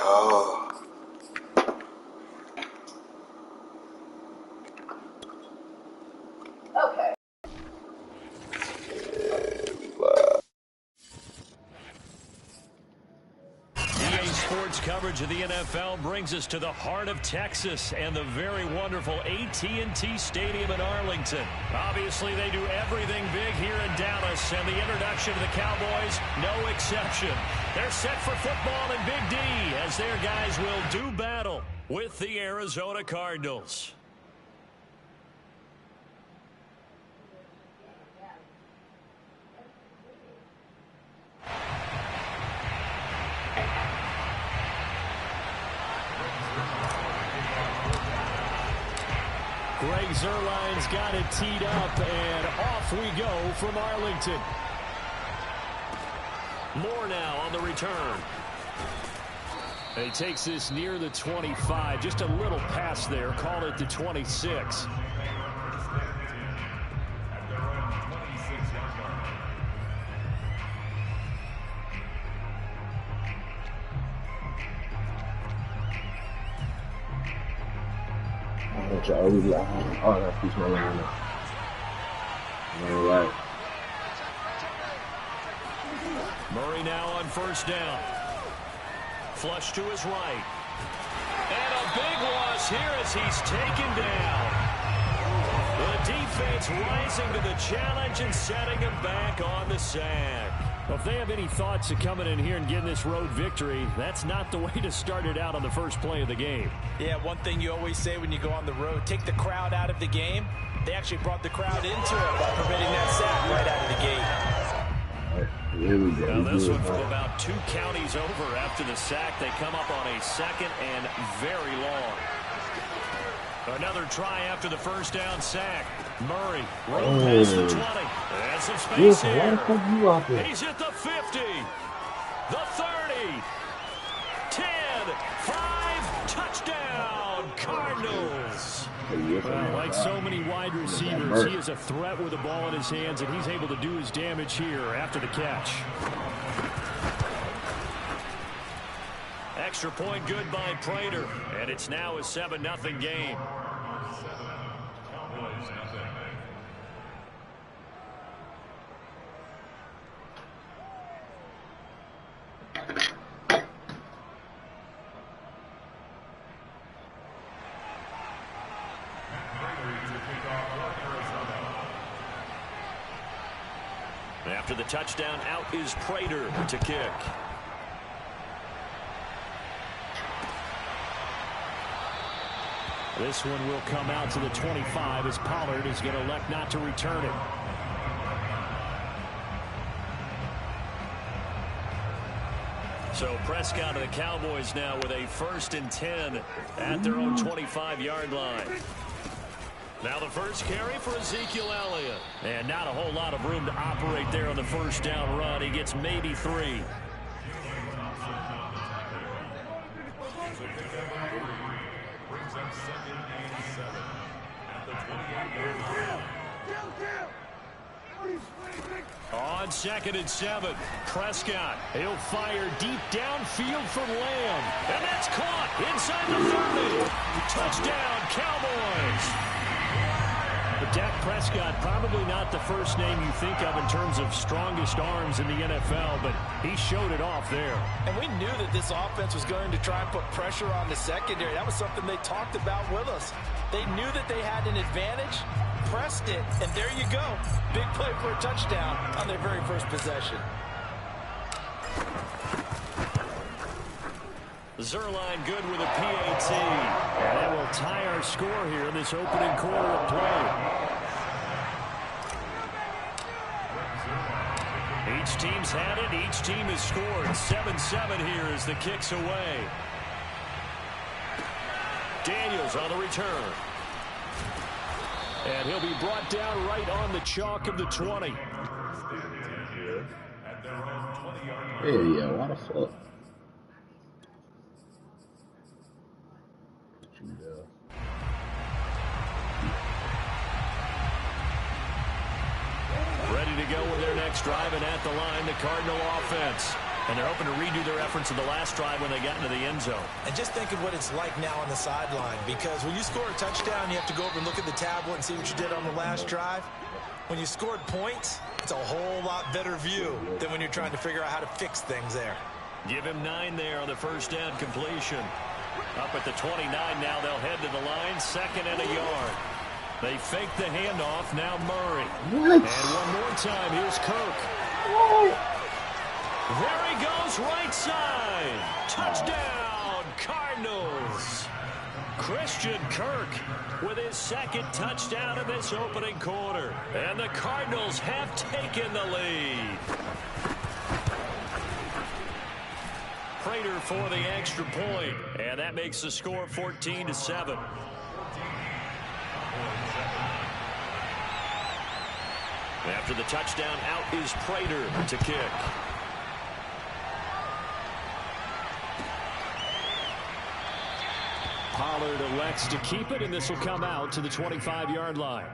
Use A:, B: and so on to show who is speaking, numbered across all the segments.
A: go.
B: Okay.
C: EA Sports coverage of the NFL brings us to the heart of Texas and the very wonderful AT&T Stadium in Arlington. Obviously, they do everything big here in Dallas, and the introduction of the Cowboys, no exception. They're set for football in Big D as their guys will do battle with the Arizona Cardinals. Greg Zuerlein's got it teed up, and off we go from Arlington. Moore now on the return. He takes this near the 25, just a little pass there, call it the 26.
A: Oh, that piece my line up. All right.
C: Murray now on first down. Flush to his right. And a big loss here as he's taken down. The defense rising to the challenge and setting him back on the sack. Well, if they have any thoughts of coming in here and getting this road victory, that's not the way to start it out on the first play of the game.
D: Yeah, one thing you always say when you go on the road, take the crowd out of the game. They actually brought the crowd into it by preventing that sack right out of the gate.
A: Here we go.
C: Now this one from about 2 counties over after the sack. They come up on a second and very long. Another try after the first down sack. Murray, room past the 20. And some space here. He's at the 50. The 30. 10. 5. Touchdown, Cardinals. Well, like so many wide receivers, he is a threat with the ball in his hands, and he's able to do his damage here after the catch. Extra point good by Prater, and it's now a 7-0 game. After the touchdown, out is Prater to kick. This one will come out to the 25 as Pollard is going to elect not to return it. So Prescott and the Cowboys now with a 1st and 10 at their own 25-yard line. Now the first carry for Ezekiel Elliott. And not a whole lot of room to operate there on the first down run. He gets maybe 3. On 2nd and 7, Prescott. He'll fire deep downfield for Lamb. And that's caught inside the 30. Touchdown, Cowboys. But Dak Prescott, probably not the first name you think of in terms of strongest arms in the NFL, but he showed it off there.
D: And we knew that this offense was going to try and put pressure on the secondary. That was something they talked about with us. They knew that they had an advantage, pressed it, and there you go. Big play for a touchdown on their very first possession.
C: Zuerlein good with a PAT. And that will tie our score here in this opening quarter of play. Each team's had it. Each team has scored. 7-7 here as the kick's away. Daniels on the return. And he'll be brought down right on the chalk of the 20.
A: Hey, what the fuck?
C: Ready to go with their next drive, and at the line, the Cardinal offense. And they're hoping to redo their efforts in the last drive when they got into the end zone.
D: And just think of what it's like now on the sideline, because when you score a touchdown, you have to go over and look at the tablet and see what you did on the last drive. When you scored points, it's a whole lot better view than when you're trying to figure out how to fix things there.
C: Give him 9 there on the first down completion. Up at the 29 now, they'll head to the line, 2nd and a yard. They fake the handoff, now Murray.
A: What?
C: And one more time, here's Kirk.
A: What?
C: There he goes, right side. Touchdown, Cardinals. Christian Kirk with his 2nd touchdown of this opening quarter. And the Cardinals have taken the lead. Prater for the extra point. And that makes the score 14-7. After the touchdown, out is Prater to kick. Pollard elects to keep it, and this will come out to the 25-yard line.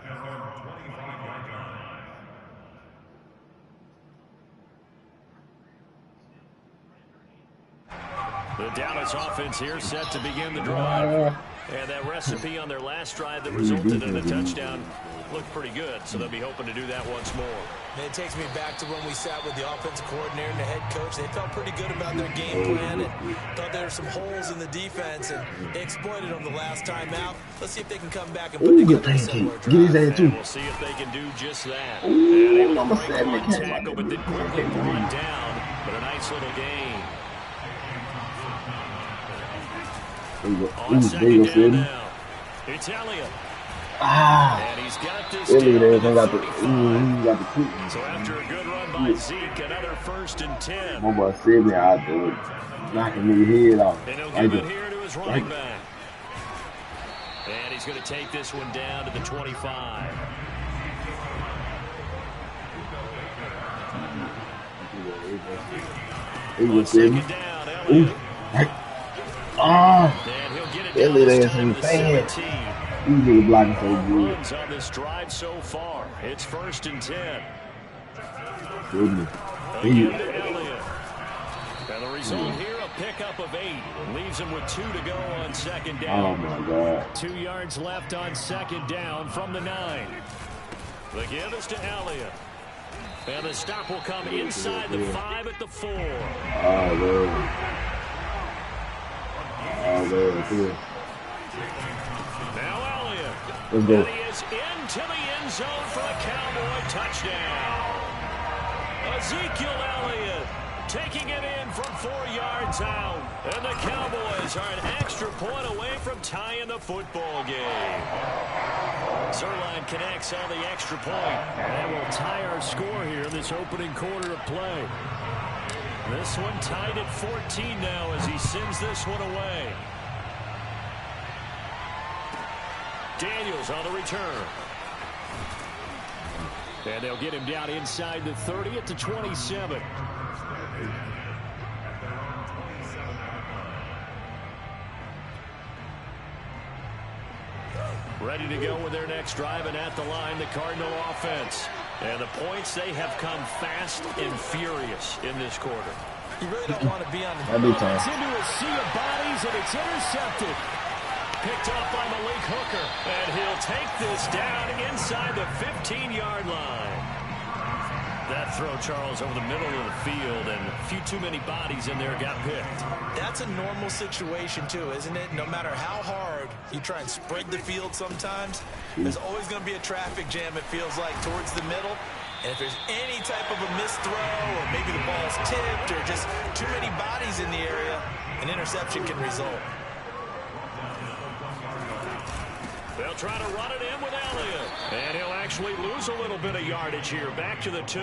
C: The Dallas offense here set to begin the drive. And that recipe on their last drive that resulted in a touchdown looked pretty good, so they'll be hoping to do that once more.
D: And it takes me back to when we sat with the offensive coordinator and the head coach. They felt pretty good about their game plan and thought there were some holes in the defense, and they exploited them the last time out. Let's see if they can come back and put together a similar drive.
A: Get his ass too.
C: We'll see if they can do just that.
A: Ooh,
C: And able
A: I'm
C: to
A: a
C: break
A: sad
C: one
A: man.
C: tackle, but then quickly brought down. But a nice little gain. On 2nd down now. It's Elliott. And he's got this down to the 35. So after a good run by Zeke, another 1st and 10.
A: My boy said me out there knocking me head off.
C: And he'll give it here to his running back. And he's going to take this one down to the 25. On 2nd down, Elliott. And he'll get it down this time to the 17.
A: He's blocking so good.
C: Runs on this drive so far. It's 1st and 10.
A: Goodness.
C: Again to Elliott. And the result here, a pickup of 8. Leaves him with 2 to go on 2nd down.
A: Oh, my God.
C: 2 yards left on 2nd down from the 9. The give is to Elliott. And the stop will come inside the 5 at the 4.
A: Oh, man. Oh, man.
C: Now Elliott.
A: Let's go.
C: And he is into the end zone for a Cowboy touchdown. Ezekiel Elliott taking it in from 4 yards out. And the Cowboys are an extra point away from tying the football game. Zerline connects on the extra point. And we'll tie our score here in this opening quarter of play. This one tied at 14 now as he sends this one away. Daniels on the return. And they'll get him down inside the 30 at the 27. Ready to go with their next drive, and at the line, the Cardinal offense. And the points, they have come fast and furious in this quarter.
D: You really don't want to be on the
C: It's into a sea of bodies, and it's intercepted. Picked off by Malik Hooker, and he'll take this down inside the 15-yard line. That throw, Charles, over the middle of the field, and a few too many bodies in there got picked.
D: That's a normal situation, too, isn't it? No matter how hard you try and spread the field sometimes, there's always going to be a traffic jam, it feels like, towards the middle. And if there's any type of a missed throw, or maybe the ball's tipped, or just too many bodies in the area, an interception can result.
C: They'll try to run it in with Elliott. And he'll actually lose a little bit of yardage here. Back to the 2.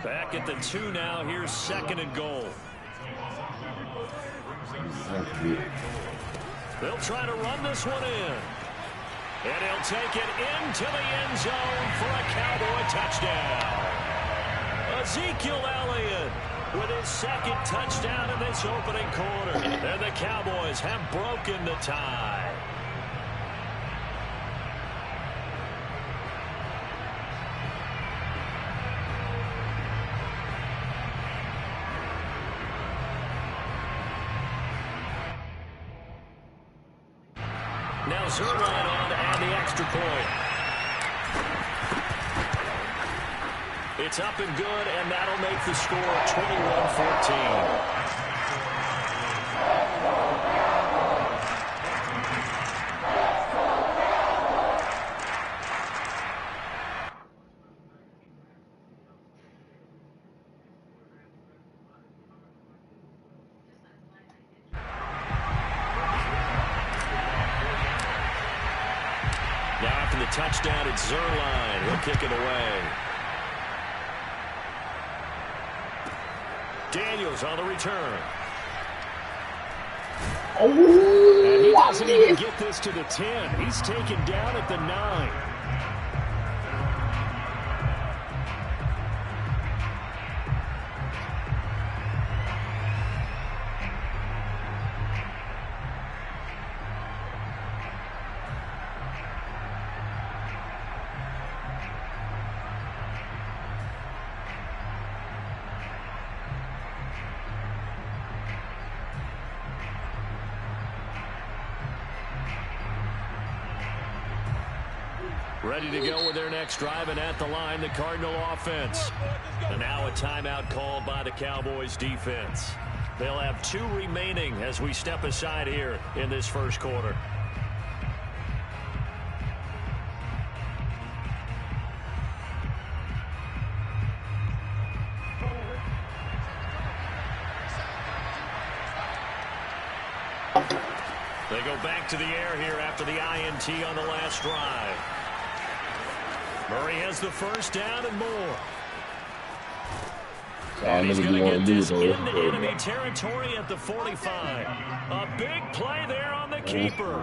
C: Back at the 2 now. Here's 2nd and goal. They'll try to run this one in. And he'll take it into the end zone for a Cowboy touchdown. Ezekiel Elliott with his 2nd touchdown in this opening quarter. And the Cowboys have broken the tie. Now Zerline on to add the extra point. It's up and good, and that'll make the score 21-14. Now after the touchdown, it's Zerline. He'll kick it away. Daniels on the return.
A: Oh,
C: And he doesn't even get this to the 10. He's taken down at the 9. Ready to go with their next drive, and at the line, the Cardinal offense. And now a timeout called by the Cowboys defense. They'll have 2 remaining as we step aside here in this first quarter. They go back to the air here after the INT on the last drive. Murray has the first down and more. And he's going to get this into enemy territory at the 45. A big play there on the keeper.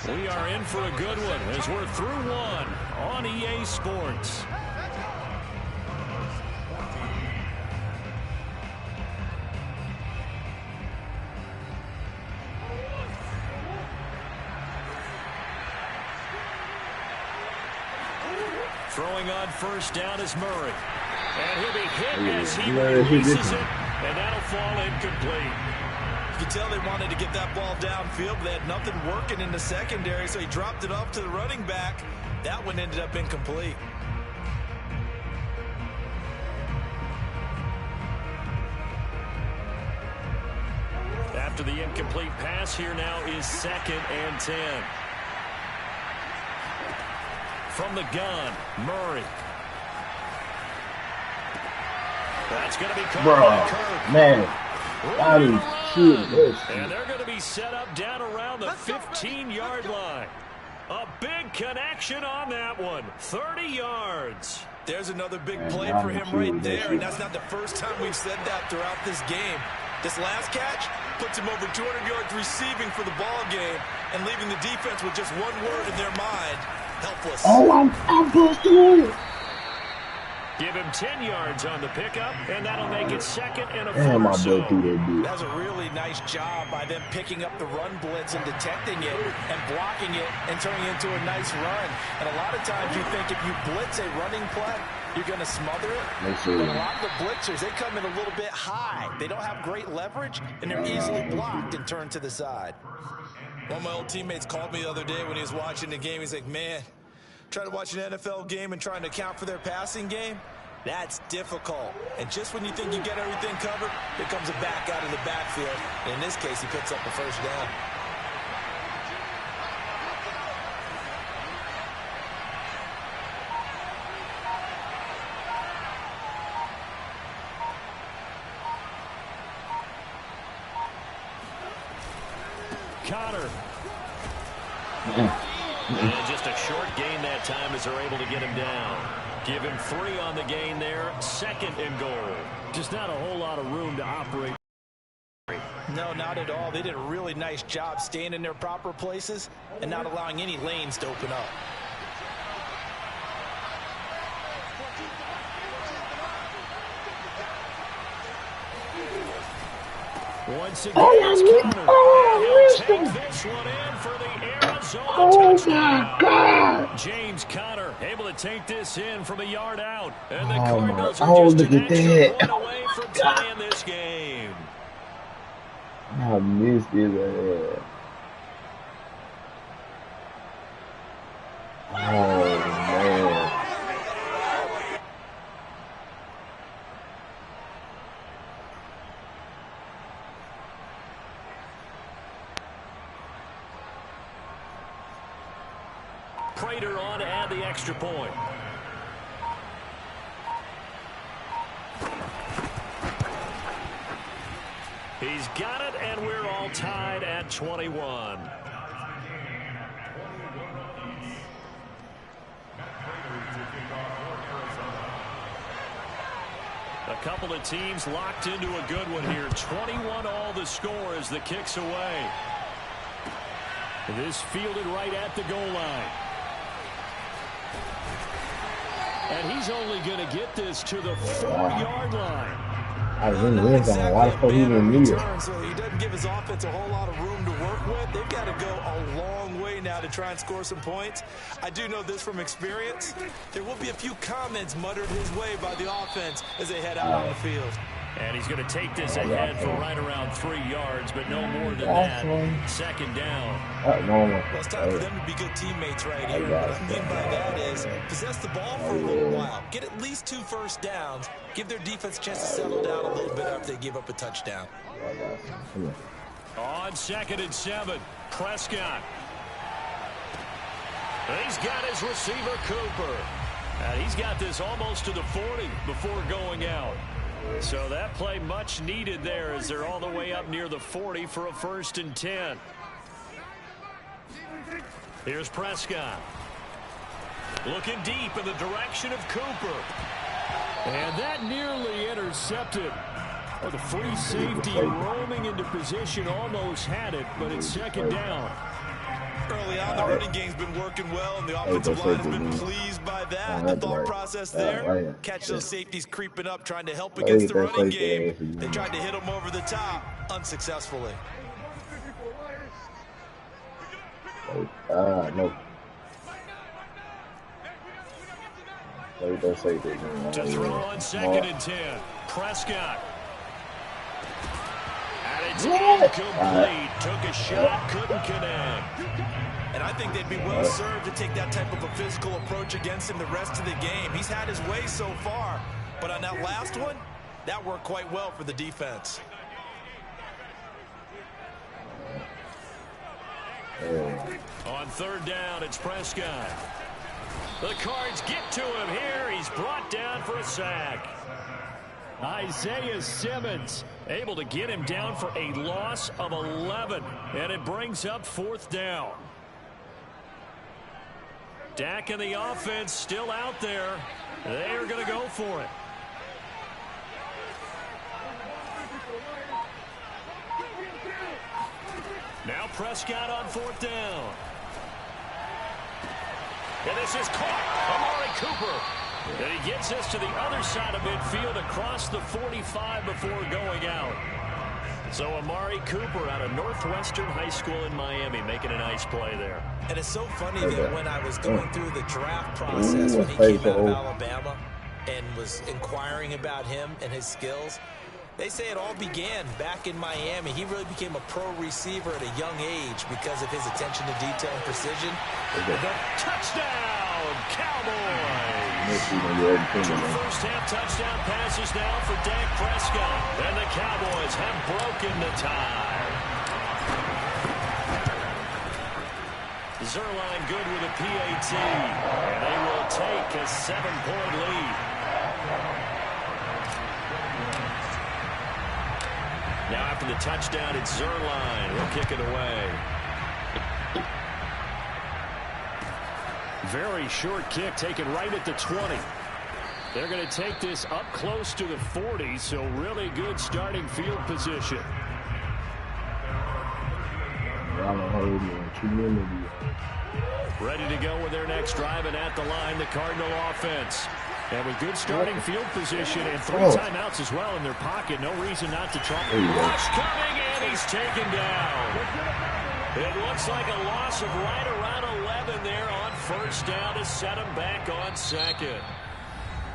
C: We are in for a good one as we're through one on EA Sports. Throwing on first down is Murray. And he'll be hit as he releases it, and that'll fall incomplete.
D: You can tell they wanted to get that ball downfield, but they had nothing working in the secondary, so he dropped it off to the running back. That one ended up incomplete.
C: After the incomplete pass, here now is 2nd and 10. From the gun, Murray. That's going to be caught by Kirk.
A: Man, I didn't see this.
C: And they're going to be set up down around the 15-yard line. A big connection on that one. 30 yards.
D: There's another big play for him right there, and that's not the first time we've said that throughout this game. This last catch puts him over 200 yards receiving for the ball game and leaving the defense with just one word in their mind: helpless.
A: Oh, I'm busted.
C: Give him 10 yards on the pickup, and that'll make it 2nd and a 4.
A: Damn,
D: That's a really nice job by them picking up the run blitz and detecting it and blocking it and turning it into a nice run. And a lot of times you think if you blitz a running play, you're going to smother it. But a lot of the blitzers, they come in a little bit high. They don't have great leverage, and they're easily blocked and turned to the side. One of my old teammates called me the other day when he was watching the game. He's like, man, trying to watch an NFL game and trying to account for their passing game, that's difficult. And just when you think you get everything covered, here comes a back out of the backfield. And in this case, he picks up a first down.
C: Connor. And just a short gain that time as they're able to get him down. Give him 3 on the gain there. 2nd and goal. Just not a whole lot of room to operate.
D: No, not at all. They did a really nice job staying in their proper places and not allowing any lanes to open up.
C: Once again, it's Connor. He'll take this one in for the his own
A: Oh
C: touchdown.
A: my God!
C: James Conner able to take this in from a yard out. And the
A: Oh my!
C: Cardinals are
A: Oh,
C: just
A: look
C: an
A: at
C: extra
A: that!
C: point
A: Oh
C: away
A: my
C: from
A: God!
C: tying this game.
A: I missed it. Oh man!
C: Prater on to add the extra point. He's got it, and we're all tied at 21. A couple of teams locked into a good one here. 21 all the score as the kick's away. This fielded right at the goal line. And he's only going to get this to the 4-yard line.
A: I was in the end zone. Why the fuck he didn't need it?
D: So he doesn't give his offense a whole lot of room to work with. They've got to go a long way now to try and score some points. I do know this from experience. There will be a few comments muttered his way by the offense as they head out on the field.
C: And he's going to take this ahead for right around 3 yards, but no more than that. Second down.
D: Well, it's time for them to be good teammates right here. What I mean by that is possess the ball for a little while. Get at least 2 first downs. Give their defense a chance to settle down a little bit after they give up a touchdown.
C: On 2nd and 7, Prescott. He's got his receiver, Cooper. And he's got this almost to the 40 before going out. So that play much needed there as they're all the way up near the 40 for a 1st and 10. Here's Prescott. Looking deep in the direction of Cooper. And that nearly intercepted. Oh, the free safety roaming into position almost had it, but it's 2nd down.
D: Early on, the running game's been working well, and the offensive line has been pleased by that. The thought process there, catch those safeties creeping up, trying to help against the running game. They tried to hit them over the top, unsuccessfully.
A: No.
C: To throw on 2nd and 10, Prescott. And it's incomplete. Took a shot, couldn't connect.
D: And I think they'd be well served to take that type of a physical approach against him the rest of the game. He's had his way so far, but on that last one, that worked quite well for the defense.
C: On 3rd down, it's Prescott. The Cards get to him here. He's brought down for a sack. Isaiah Simmons able to get him down for a loss of 11. And it brings up 4th down. Dak and the offense still out there. They are going to go for it. Now Prescott on 4th down. And this is caught. Amari Cooper. And he gets us to the other side of midfield across the 45 before going out. So Amari Cooper out of Northwestern High School in Miami making a nice play there.
D: And it's so funny that when I was going through the draft process when he came out of Alabama and was inquiring about him and his skills, they say it all began back in Miami. He really became a pro receiver at a young age because of his attention to detail and precision.
C: Touchdown, Cowboys! 2 first-half touchdown passes now for Dak Prescott. And the Cowboys have broken the tie. Zerline good with a PAT. And they will take a 7-point lead. Now after the touchdown, it's Zerline. He'll kick it away. Very short kick taken right at the 20. They're going to take this up close to the 40, so really good starting field position. Ready to go with their next drive, and at the line, the Cardinal offense. And with good starting field position and 3 timeouts as well in their pocket, no reason not to try. Rush coming, and he's taken down. It looks like a loss of right around 11 there on first down to set him back on second.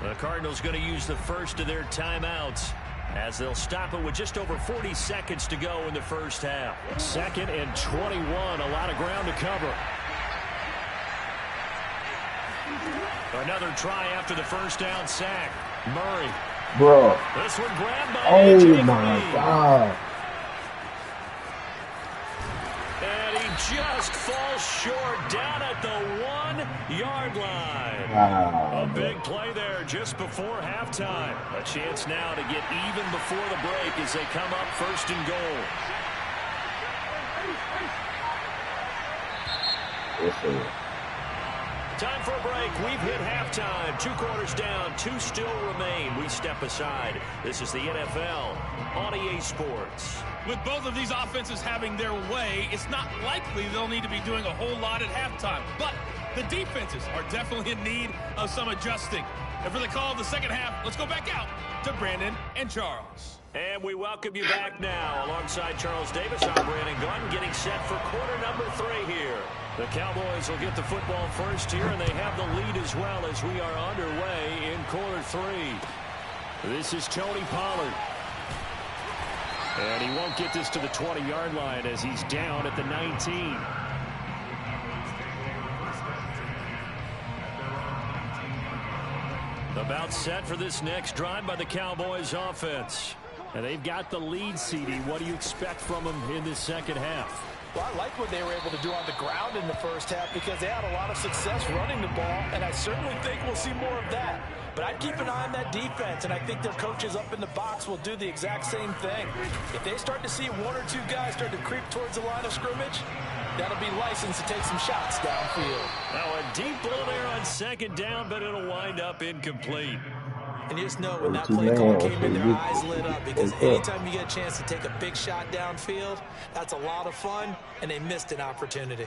C: The Cardinals going to use the first of their timeouts as they'll stop it with just over 40 seconds to go in the first half. 2nd and 21, a lot of ground to cover. Another try after the first down sack. Murray.
A: Bro.
C: This one grabbed by
A: Oh
C: AJ
A: my
C: Green.
A: God.
C: And he just falls short down at the 1-yard line.
A: Wow.
C: A big play there just before halftime. A chance now to get even before the break as they come up 1st and goal.
A: Yes, sir.
C: Time for a break. We've hit halftime. 2 quarters down. 2 still remain. We step aside. This is the NFL on EA Sports.
B: With both of these offenses having their way, it's not likely they'll need to be doing a whole lot at halftime. But the defenses are definitely in need of some adjusting. And for the call of the second half, let's go back out to Brandon and Charles.
C: And we welcome you back now. Alongside Charles Davis, I'm Brandon Gunn, getting set for quarter number 3 here. The Cowboys will get the football first here, and they have the lead as well as we are underway in quarter 3. This is Tony Pollard. And he won't get this to the 20-yard line as he's down at the 19. About set for this next drive by the Cowboys offense. And they've got the lead, CD. What do you expect from them in this second half?
D: Well, I like what they were able to do on the ground in the first half because they had a lot of success running the ball, and I certainly think we'll see more of that. But I'd keep an eye on that defense, and I think their coaches up in the box will do the exact same thing. If they start to see 1 or 2 guys start to creep towards the line of scrimmage, that'll be licensed to take some shots downfield.
C: Now a deep ball there on 2nd down, but it'll wind up incomplete.
D: And you just know when that play call came in, their eyes lit up because anytime you get a chance to take a big shot downfield, that's a lot of fun, and they missed an opportunity.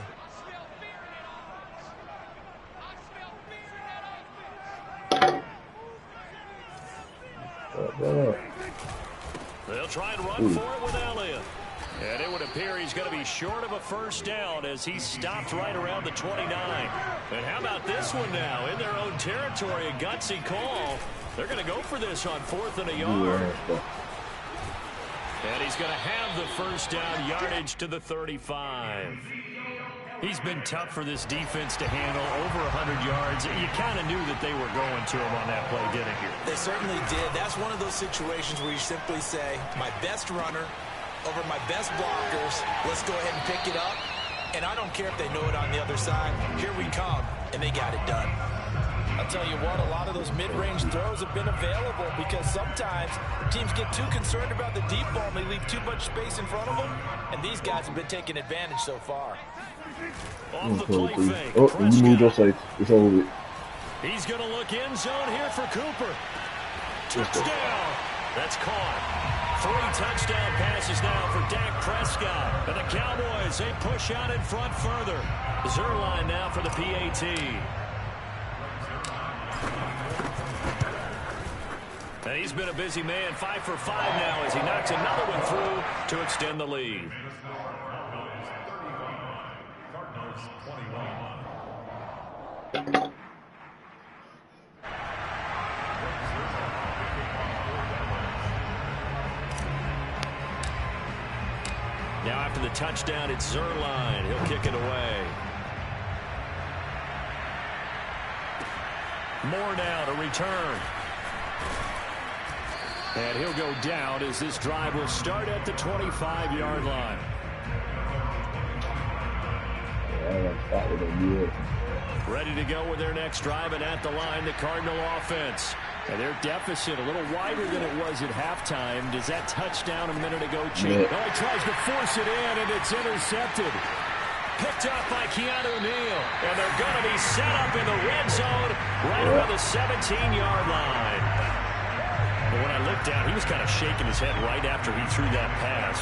C: They'll try and run for it with Elliott. And it would appear he's going to be short of a first down as he stopped right around the 29. And how about this one now? In their own territory, a gutsy call. They're going to go for this on 4th and a yard. And he's going to have the first down, yardage to the 35. He's been tough for this defense to handle, over 100 yards. You kind of knew that they were going to him on that play, didn't you?
D: They certainly did. That's one of those situations where you simply say, my best runner over my best blockers, let's go ahead and pick it up. And I don't care if they know it on the other side. Here we come, and they got it done. I'll tell you what, a lot of those mid-range throws have been available because sometimes teams get too concerned about the deep ball and they leave too much space in front of them. And these guys have been taking advantage so far.
C: Off the play fake.
A: Oh, you moved your sights. It's over with.
C: He's going to look end zone here for Cooper. Touchdown. That's caught. 3 touchdown passes now for Dak Prescott. And the Cowboys, they push out in front further. Zerline now for the PAT. And he's been a busy man, 5 for 5 now as he knocks another one through to extend the lead. Now after the touchdown, it's Zerline. He'll kick it away. Moore now to return. And he'll go down as this drive will start at the 25-yard line. Ready to go with their next drive, and at the line, the Cardinal offense. And their deficit a little wider than it was at halftime. Does that touchdown a minute ago change? Oh, he tries to force it in, and it's intercepted. Picked up by Keanu Neal. And they're going to be set up in the red zone right around the 17-yard line. But when I looked down, he was kind of shaking his head right after he threw that pass.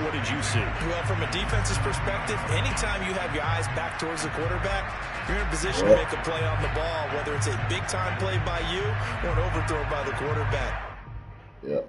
C: What did you see? Well, from a defense's perspective, anytime you have your eyes back towards the quarterback, you're in a position to make a play on the ball, whether it's a big-time play by you or an overthrow by the quarterback.
A: Yeah.